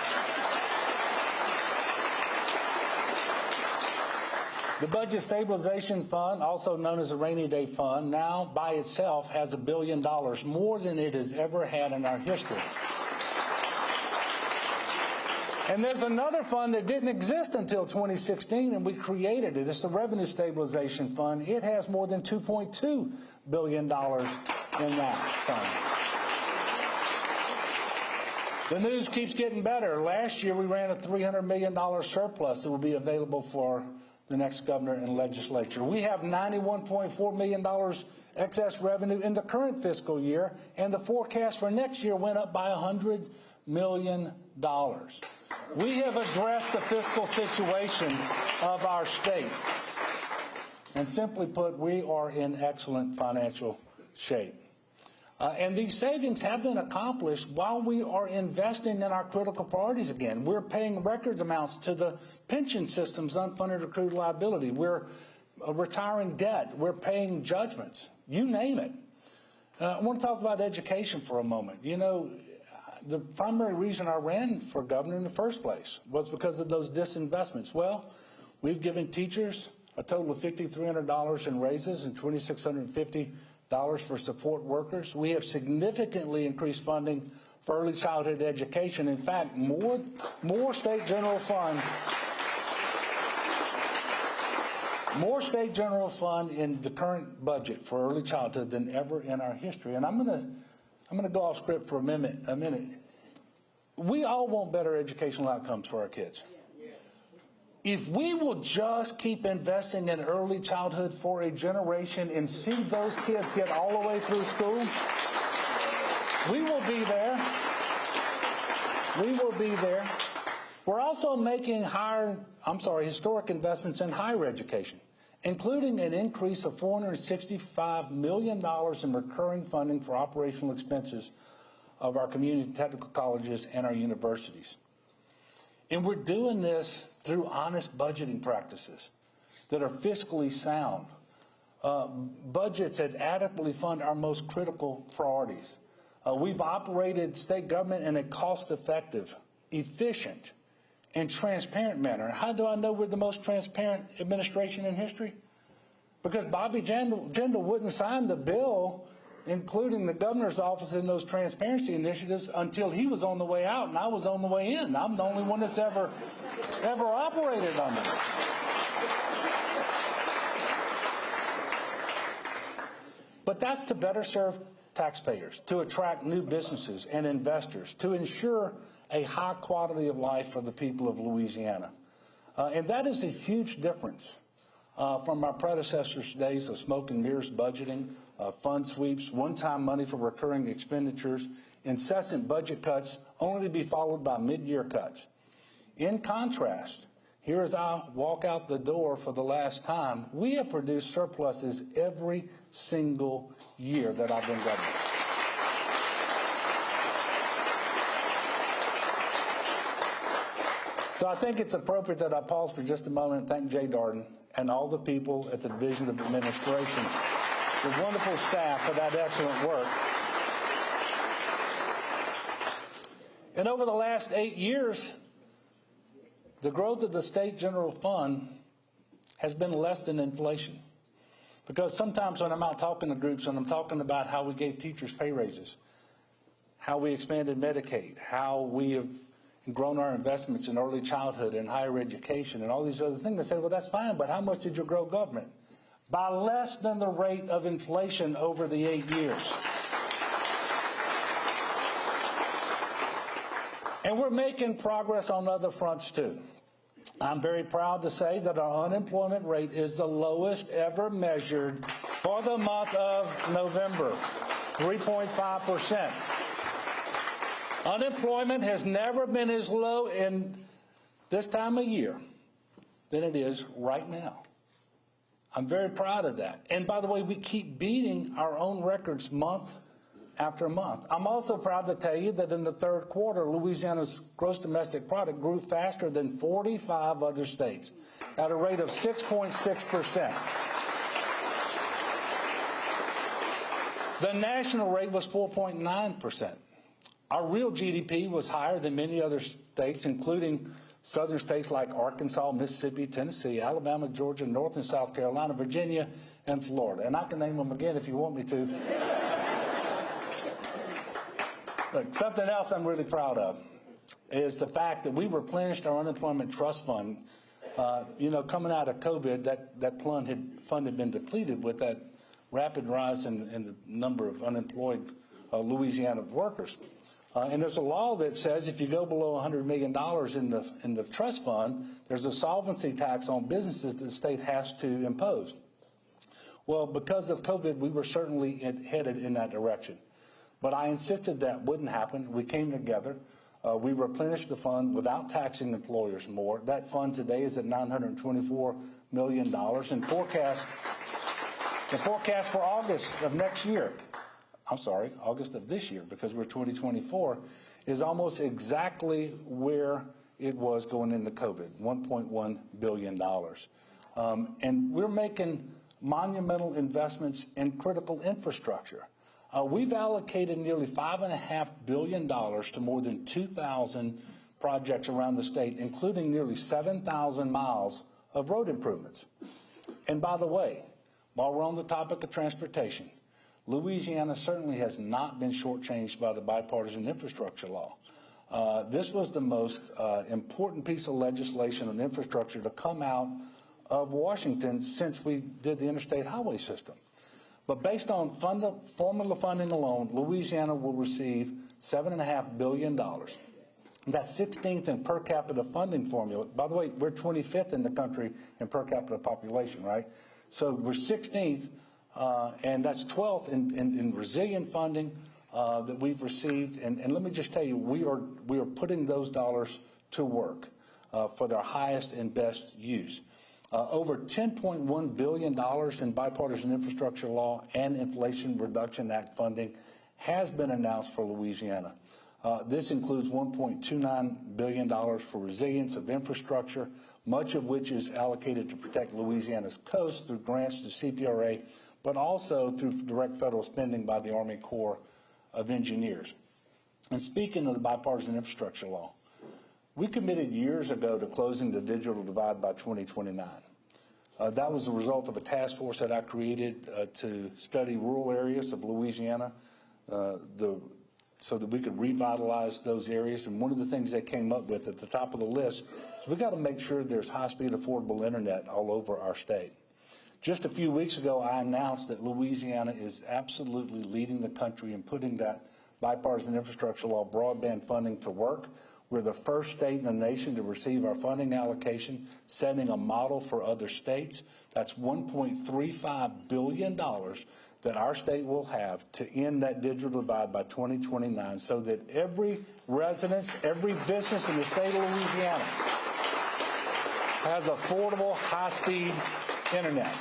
The Budget Stabilization Fund, also known as the Rainy Day Fund, now by itself has $1 billion, more than it has ever had in our history. And there's another fund that didn't exist until 2016, and we created it. It's the Revenue Stabilization Fund. It has more than $2.2 billion in that fund. The news keeps getting better. Last year, we ran a $300 million surplus that will be available for the next governor and legislature. We have $91.4 million excess revenue in the current fiscal year, and the forecast for next year went up by $100 million. We have addressed the fiscal situation of our state. And simply put, we are in excellent financial shape. And these savings have been accomplished while we are investing in our critical priorities again. We're paying record amounts to the pension system's unfunded accrued liability. We're retiring debt. We're paying judgments. You name it. I want to talk about education for a moment. You know, the primary reason I ran for governor in the first place was because of those disinvestments. Well, we've given teachers a total of $5,300 in raises and $2,650 for support workers. We have significantly increased funding for early childhood education. In fact, more state general fund in the current budget for early childhood than ever in our history. And I'm going to go off script for a minute. We all want better educational outcomes for our kids. If we will just keep investing in early childhood for a generation and see those kids get all the way through school, we will be there. We will be there. We're also making historic investments in higher education, including an increase of $465 million in recurring funding for operational expenses of our community technical colleges and our universities. And we're doing this through honest budgeting practices that are fiscally sound, budgets that adequately fund our most critical priorities. We've operated state government in a cost-effective, efficient, and transparent manner. How do I know we're the most transparent administration in history? Because Bobby Jindal wouldn't sign the bill, including the governor's office in those transparency initiatives, until he was on the way out and I was on the way in. I'm the only one that's ever operated under it. But that's to better serve taxpayers, to attract new businesses and investors, to ensure a high quality of life for the people of Louisiana. And that is a huge difference from our predecessors' days of smoke and mirrors budgeting, fund sweeps, one-time money for recurring expenditures, incessant budget cuts, only to be followed by mid-year cuts. In contrast, here as I walk out the door for the last time, we have produced surpluses every single year that I've been governor. So I think it's appropriate that I pause for just a moment and thank Jay Darden and all the people at the Division of Administration, the wonderful staff for that excellent work. And over the last 8 years, the growth of the state general fund has been less than inflation. Because sometimes when I'm out talking to groups and I'm talking about how we gave teachers pay raises, how we expanded Medicaid, how we have grown our investments in early childhood and higher education and all these other things, I say, well, that's fine, but how much did you grow government? By less than the rate of inflation over the 8 years. And we're making progress on other fronts too. I'm very proud to say that our unemployment rate is the lowest ever measured for the month of November, 3.5%. Unemployment has never been as low in this time of year than it is right now. I'm very proud of that. And by the way, we keep beating our own records month after month. I'm also proud to tell you that in the third quarter, Louisiana's gross domestic product grew faster than 45 other states at a rate of 6.6%. The national rate was 4.9%. Our real GDP was higher than many other states, including southern states like Arkansas, Mississippi, Tennessee, Alabama, Georgia, North and South Carolina, Virginia, and Florida. And I can name them again if you want me to. But something else I'm really proud of is the fact that we replenished our unemployment trust fund. Coming out of COVID, that fund had been depleted with that rapid rise in the number of unemployed Louisiana workers. And there's a law that says if you go below $100 million in the trust fund, there's a solvency tax on businesses that the state has to impose. Well, because of COVID, we were certainly headed in that direction. But I insisted that wouldn't happen. We came together. We replenished the fund without taxing employers more. That fund today is at $924 million. And the forecast for August of next year, August of this year, because we're 2024, is almost exactly where it was going into COVID, $1.1 billion. And we're making monumental investments in critical infrastructure. We've allocated nearly $5.5 billion to more than 2,000 projects around the state, including nearly 7,000 miles of road improvements. And by the way, while we're on the topic of transportation, Louisiana certainly has not been shortchanged by the bipartisan infrastructure law. This was the most important piece of legislation on infrastructure to come out of Washington since we did the interstate highway system. But based on formula funding alone, Louisiana will receive $7.5 billion. That's 16th in per capita funding formula. By the way, we're 25th in the country in per capita population, right? So we're 16th. And that's 12th in resilient funding that we've received. And let me just tell you, we are putting those dollars to work for their highest and best use. Over $10.1 billion in bipartisan infrastructure law and Inflation Reduction Act funding has been announced for Louisiana. This includes $1.29 billion for resilience of infrastructure, much of which is allocated to protect Louisiana's coast through grants to CPRA, but also through direct federal spending by the Army Corps of Engineers. And speaking of the bipartisan infrastructure law, we committed years ago to closing the digital divide by 2029. That was the result of a task force that I created to study rural areas of Louisiana so that we could revitalize those areas. And one of the things they came up with at the top of the list is we got to make sure there's high-speed affordable internet all over our state. Just a few weeks ago, I announced that Louisiana is absolutely leading the country in putting that bipartisan infrastructure law broadband funding to work. We're the first state in the nation to receive our funding allocation, setting a model for other states. That's $1.35 billion that our state will have to end that digital divide by 2029 so that every residence, every business in the state of Louisiana has affordable, high-speed internet.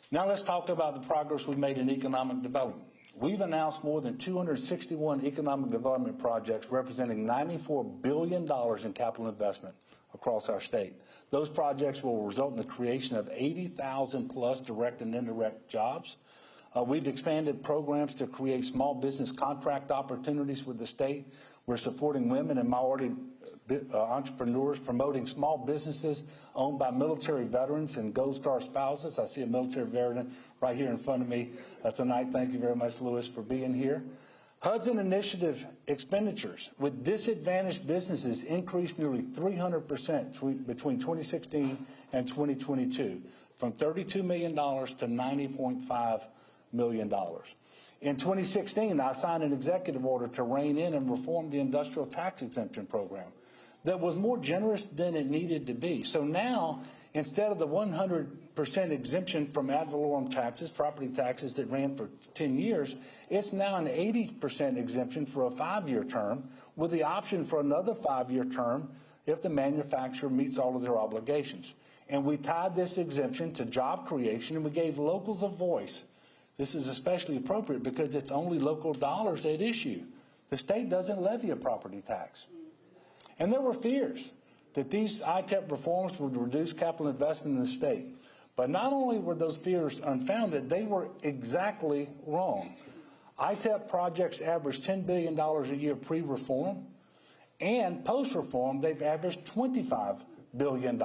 Now let's talk about the progress we've made in economic development. We've announced more than 261 economic development projects representing $94 billion in capital investment across our state. Those projects will result in the creation of 80,000 plus direct and indirect jobs. We've expanded programs to create small business contract opportunities with the state. We're supporting women and minority entrepreneurs, promoting small businesses owned by military veterans and Gold Star spouses. I see a military veteran right here in front of me tonight. Thank you very much, Louis, for being here. Hudson Initiative expenditures with disadvantaged businesses increased nearly 300% between 2016 and 2022, from $32 million to $90.5 million. In 2016, I signed an executive order to rein in and reform the industrial tax exemption program that was more generous than it needed to be. So now, instead of the 100% exemption from ad valorem taxes, property taxes that ran for 10 years, it's now an 80% exemption for a 5-year term with the option for another 5-year term if the manufacturer meets all of their obligations. And we tied this exemption to job creation and we gave locals a voice. This is especially appropriate because it's only local dollars at issue. The state doesn't levy a property tax. And there were fears that these ITEP reforms would reduce capital investment in the state. But not only were those fears unfounded, they were exactly wrong. ITEP projects average $10 billion a year pre-reform, and post-reform, they've averaged $25 billion,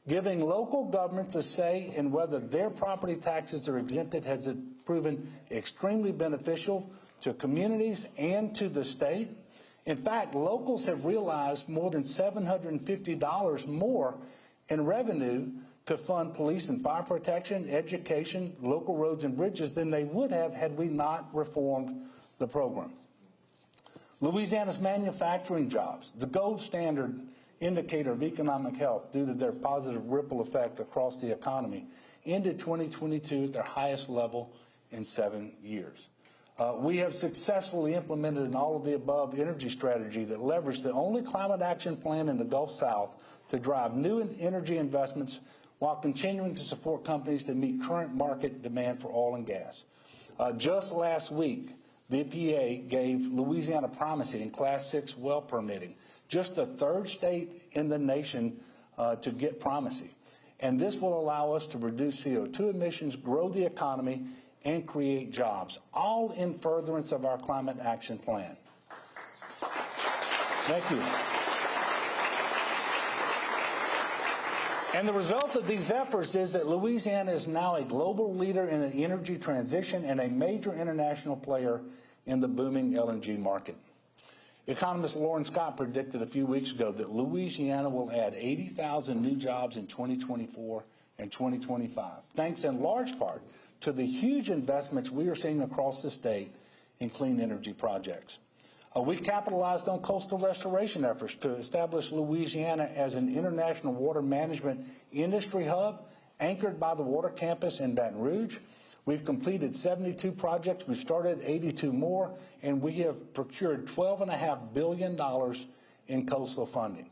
giving local governments a say in whether their property taxes are exempted has proven extremely beneficial to communities and to the state. In fact, locals have realized more than $750 more in revenue to fund police and fire protection, education, local roads and bridges than they would have had we not reformed the program. Louisiana's manufacturing jobs, the gold standard indicator of economic health due to their positive ripple effect across the economy, ended 2022 at their highest level in 7 years. We have successfully implemented an all-of-the-above energy strategy that leveraged the only climate action plan in the Gulf South to drive new energy investments while continuing to support companies that meet current market demand for oil and gas. Just last week, the EPA gave Louisiana primacy in Class 6 well permitting, just the third state in the nation to get primacy. And this will allow us to reduce CO2 emissions, grow the economy, and create jobs, all in furtherance of our climate action plan. Thank you. And the result of these efforts is that Louisiana is now a global leader in the energy transition and a major international player in the booming LNG market. Economist Lauren Scott predicted a few weeks ago that Louisiana will add 80,000 new jobs in 2024 and 2025, thanks in large part to the huge investments we are seeing across the state in clean energy projects. We capitalized on coastal restoration efforts to establish Louisiana as an international water management industry hub anchored by the water campus in Baton Rouge. We've completed 72 projects, we've started 82 more, and we have procured $12.5 billion in coastal funding.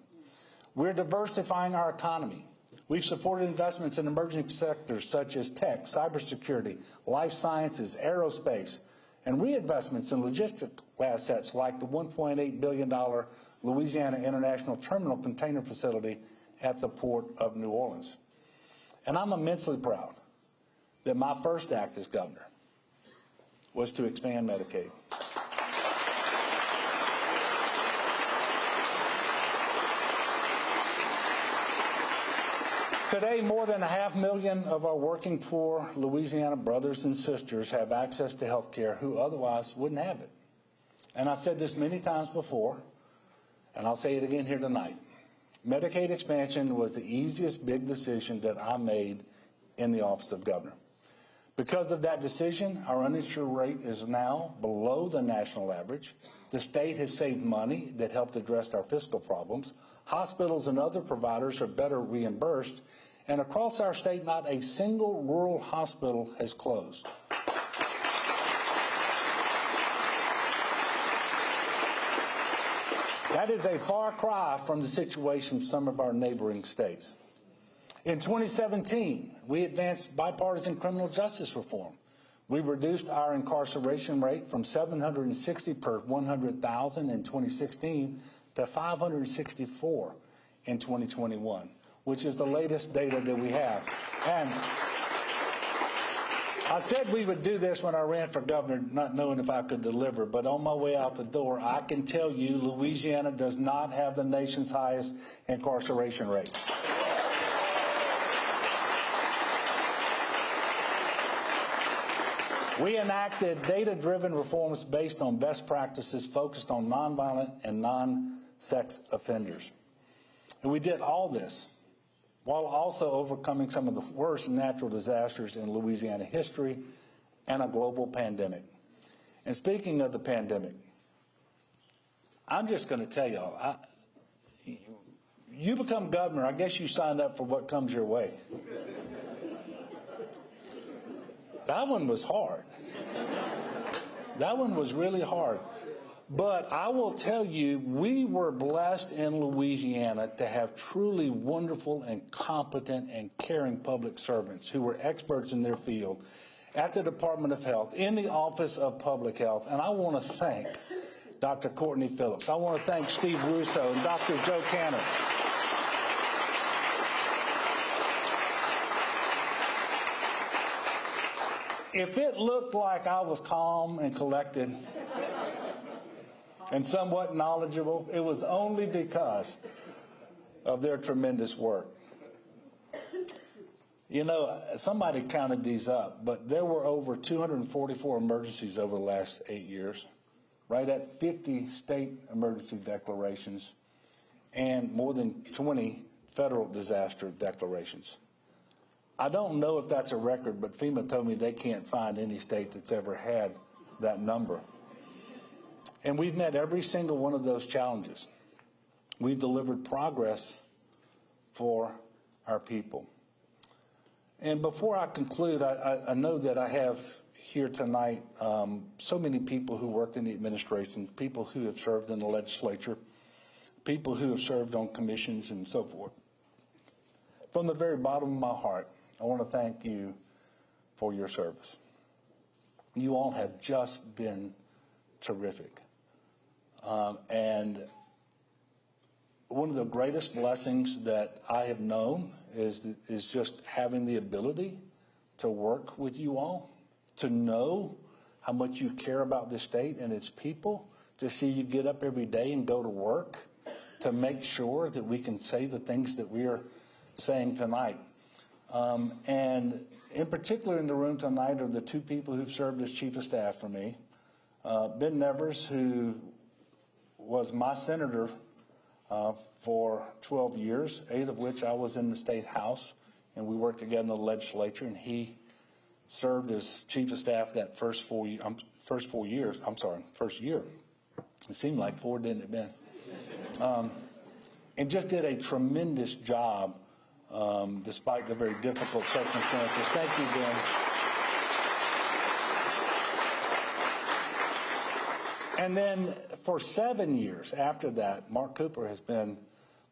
We're diversifying our economy. We've supported investments in emerging sectors such as tech, cybersecurity, life sciences, aerospace, and reinvestments in logistic assets like the $1.8 billion Louisiana International Terminal container facility at the Port of New Orleans. And I'm immensely proud that my first act as governor was to expand Medicaid. Today, more than 500,000 of our working poor Louisiana brothers and sisters have access to health care who otherwise wouldn't have it. And I've said this many times before, and I'll say it again here tonight. Medicaid expansion was the easiest big decision that I made in the office of governor. Because of that decision, our uninsured rate is now below the national average. The state has saved money that helped address our fiscal problems. Hospitals and other providers are better reimbursed. And across our state, not a single rural hospital has closed. That is a far cry from the situation of some of our neighboring states. In 2017, we advanced bipartisan criminal justice reform. We reduced our incarceration rate from 760 per 100,000 in 2016 to 564 in 2021, which is the latest data that we have. And I said we would do this when I ran for governor, not knowing if I could deliver, but on my way out the door, I can tell you Louisiana does not have the nation's highest incarceration rate. We enacted data-driven reforms based on best practices focused on nonviolent and non-sex offenders. And we did all this while also overcoming some of the worst natural disasters in Louisiana history and a global pandemic. And speaking of the pandemic, I'm just going to tell y'all, you become governor, I guess you signed up for what comes your way. That one was hard. That one was really hard. But I will tell you, we were blessed in Louisiana to have truly wonderful and competent and caring public servants who were experts in their field at the Department of Health, in the Office of Public Health. And I want to thank Dr. Courtney Phillips. I want to thank Steve Russo and Dr. Joe Canner. If it looked like I was calm and collected and somewhat knowledgeable, it was only because of their tremendous work. You know, somebody counted these up, but there were over 244 emergencies over the last 8 years, right at 50 state emergency declarations, and more than 20 federal disaster declarations. I don't know if that's a record, but FEMA told me they can't find any state that's ever had that number. And we've met every single one of those challenges. We've delivered progress for our people. And before I conclude, I know that I have here tonight so many people who worked in the administration, people who have served in the legislature, people who have served on commissions and so forth. From the very bottom of my heart, I want to thank you for your service. You all have just been terrific. And one of the greatest blessings that I have known is just having the ability to work with you all, to know how much you care about this state and its people, to see you get up every day and go to work, to make sure that we can say the things that we are saying tonight. And in particular in the room tonight are the two people who've served as chief of staff for me. Ben Nevers, who was my senator for 12 years, 8 of which I was in the state house, and we worked together in the legislature, and he served as chief of staff that first year. It seemed like 4, didn't it, Ben? And just did a tremendous job despite the very difficult circumstances. Thank you, Ben. And then for 7 years after that, Mark Cooper has been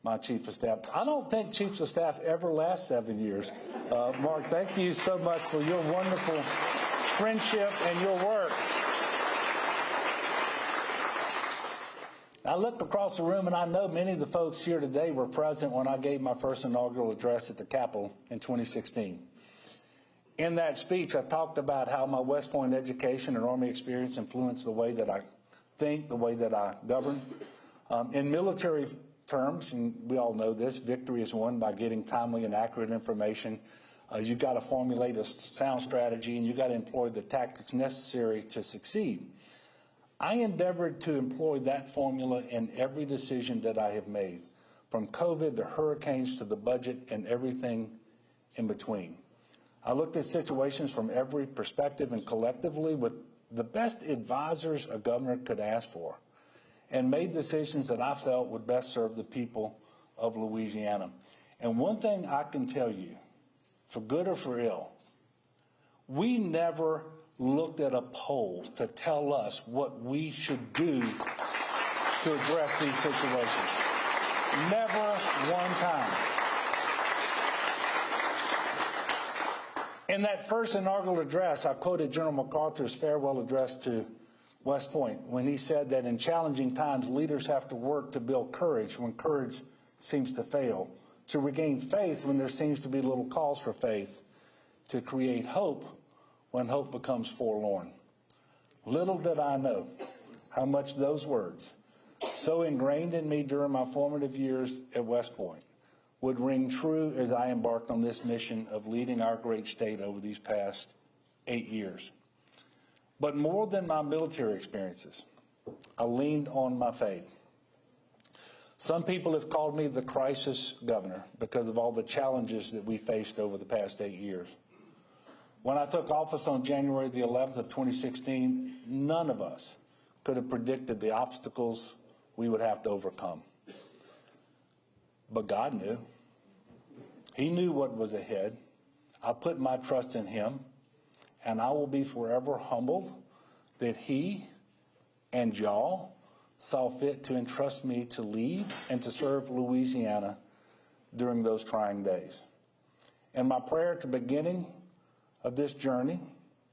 my chief of staff. I don't think chiefs of staff ever last 7 years. Mark, thank you so much for your wonderful friendship and your work. I look across the room, and I know many of the folks here today were present when I gave my first inaugural address at the Capitol in 2016. In that speech, I talked about how my West Point education and Army experience influenced the way that I think, the way that I govern. In military terms, and we all know this, victory is won by getting timely and accurate information. You've got to formulate a sound strategy, and you've got to employ the tactics necessary to succeed. I endeavored to employ that formula in every decision that I have made, from COVID to hurricanes to the budget and everything in between. I looked at situations from every perspective and collectively with the best advisors a governor could ask for, and made decisions that I felt would best serve the people of Louisiana. And one thing I can tell you, for good or for ill, we never looked at a poll to tell us what we should do to address these situations. Never one time. In that first inaugural address, I quoted General MacArthur's farewell address to West Point when he said that in challenging times, leaders have to work to build courage when courage seems to fail, to regain faith when there seems to be little cause for faith, to create hope when hope becomes forlorn. Little did I know how much those words, so ingrained in me during my formative years at West Point, would ring true as I embarked on this mission of leading our great state over these past 8 years. But more than my military experiences, I leaned on my faith. Some people have called me the crisis governor because of all the challenges that we faced over the past 8 years. When I took office on January the 11th of 2016, none of us could have predicted the obstacles we would have to overcome. But God knew. He knew what was ahead. I put my trust in him, and I will be forever humbled that he and y'all saw fit to entrust me to lead and to serve Louisiana during those trying days. And my prayer at the beginning of this journey,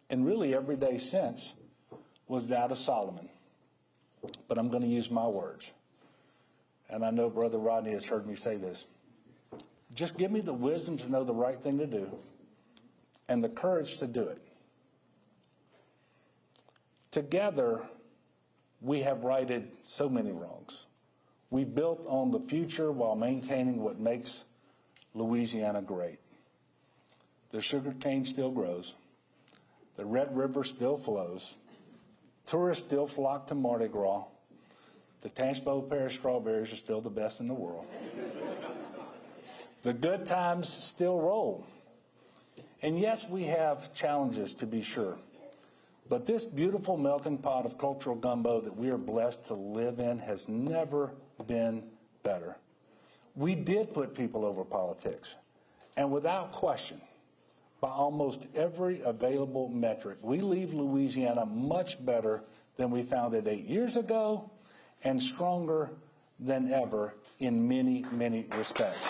and really every day since, was that of Solomon. But I'm going to use my words. And I know Brother Rodney has heard me say this. Just give me the wisdom to know the right thing to do and the courage to do it. Together, we have righted so many wrongs. We've built on the future while maintaining what makes Louisiana great. The sugar cane still grows. The Red River still flows. Tourists still flock to Mardi Gras. The Tangipahoa Parish strawberries are still the best in the world. The good times still roll. And yes, we have challenges, to be sure. But this beautiful melting pot of cultural gumbo that we are blessed to live in has never been better. We did put people over politics. And without question, by almost every available metric, we leave Louisiana much better than we found it 8 years ago, and stronger than ever in many, many respects.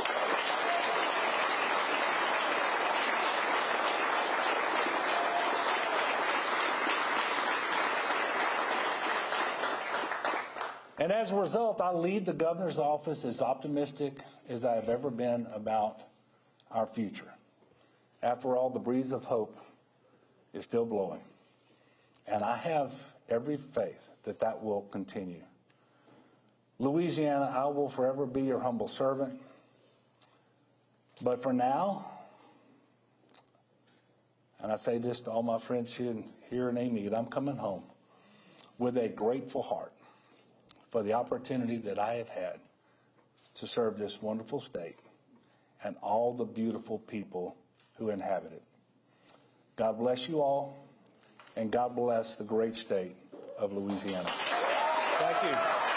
And as a result, I leave the governor's office as optimistic as I have ever been about our future. After all, the breeze of hope is still blowing. And I have every faith that that will continue. Louisiana, I will forever be your humble servant. But for now, and I say this to all my friends here in Amite, I'm coming home with a grateful heart for the opportunity that I have had to serve this wonderful state and all the beautiful people who inhabit it. God bless you all, and God bless the great state of Louisiana. Thank you.